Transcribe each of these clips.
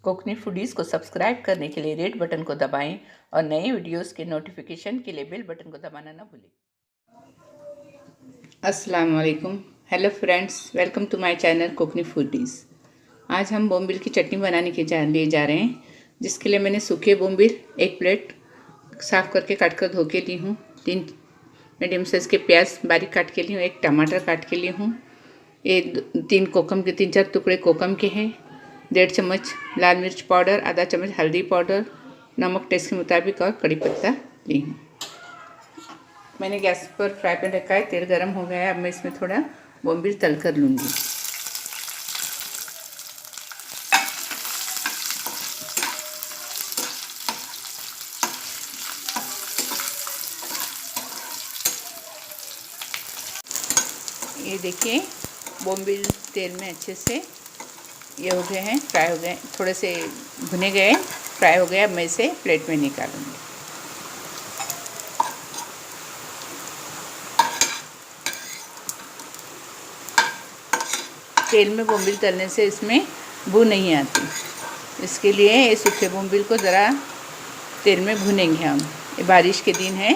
Konkani foodies को subscribe करने के लिए रेड बटन को दबाएं और नए वीडियोस के नोटिफिकेशन के लिए बेल बटन को दबाना ना भूलें। अस्सलाम वालेकुम, hello friends, welcome to my channel Kokni foodies. आज हम बोम्बिल की चटनी बनाने के लिए जा रहे हैं, जिसके लिए मैंने सूखे बोम्बिल एक प्लेट साफ़ करके काट कर धो के ली हूँ। 3 मीडियम साइज़ के प्याज बारीक काट के ली हूँ। 1 टमाटर काट के ली हूँ। ये 3-4 टुकड़े कोकम के हैं। 1.5 चम्मच लाल मिर्च पाउडर, आधा चम्मच हल्दी पाउडर, नमक टेस्ट के मुताबिक और कड़ी पत्ता ली हूँ। मैंने गैस पर फ्राई पैन रखा है, तेल गरम हो गया है। अब मैं इसमें थोड़ा बोम्बिल तल कर लूँगी। ये देखिए बोम्बिल तेल में अच्छे से ये हो गए हैं, फ्राई हो गए, थोड़े से भुने गए, फ्राई हो गए। अब मैं इसे प्लेट में निकालूंगी। तेल में बोम्बिल तलने से इसमें बू नहीं आती, इसके लिए ये सूखे बोम्बिल को ज़रा तेल में भुनेंगे हम। ये बारिश के दिन है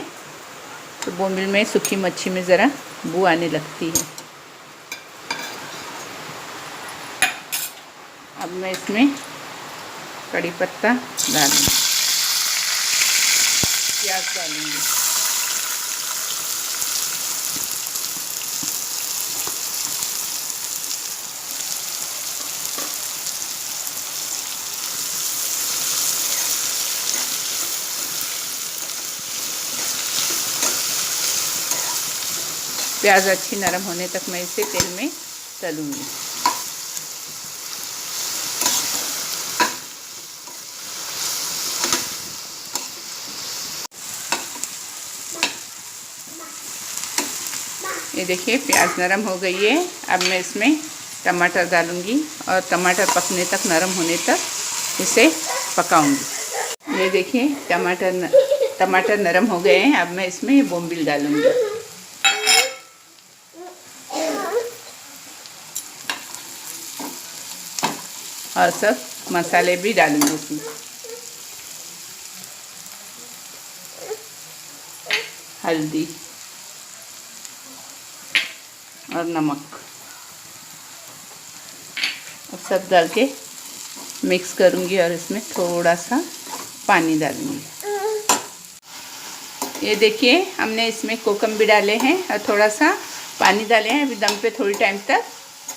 तो बोम्बिल में, सूखी मच्छी में ज़रा बू आने लगती है। अब मैं इसमें कड़ी पत्ता डालूँगी, प्याज डालूँगी, प्याज अच्छी नरम होने तक मैं इसे तेल में तलूँगी। ये देखिए प्याज नरम हो गई है। अब मैं इसमें टमाटर डालूँगी और टमाटर पकने तक, नरम होने तक इसे पकाऊँगी। ये देखिए टमाटर नरम हो गए हैं। अब मैं इसमें बोम्बिल डालूँगी और सब मसाले भी डालूँगी इसमें। हल्दी और नमक, अब सब डाल के मिक्स करूँगी और इसमें थोड़ा सा पानी डालूँगी। ये देखिए हमने इसमें कोकम भी डाले हैं और थोड़ा सा पानी डाले हैं। अभी दम पे थोड़ी टाइम तक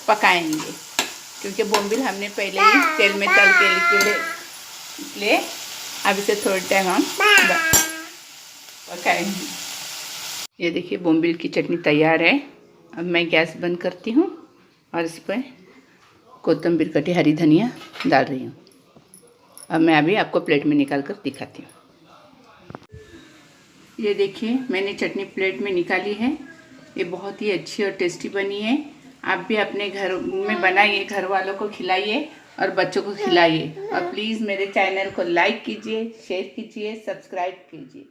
पकाएंगे, क्योंकि बोम्बिल हमने पहले ही तेल में तल के लिए अब इसे थोड़ी टाइम हम पकाएंगे। ये देखिए बोम्बिल की चटनी तैयार है। अब मैं गैस बंद करती हूँ और इस पर कोतंबीर कटी हरी धनिया डाल रही हूँ। अब मैं अभी आपको प्लेट में निकाल कर दिखाती हूँ। ये देखिए मैंने चटनी प्लेट में निकाली है। ये बहुत ही अच्छी और टेस्टी बनी है। आप भी अपने घर में बनाइए, घर वालों को खिलाइए और बच्चों को खिलाइए। और प्लीज़ मेरे चैनल को लाइक कीजिए, शेयर कीजिए, सब्सक्राइब कीजिए।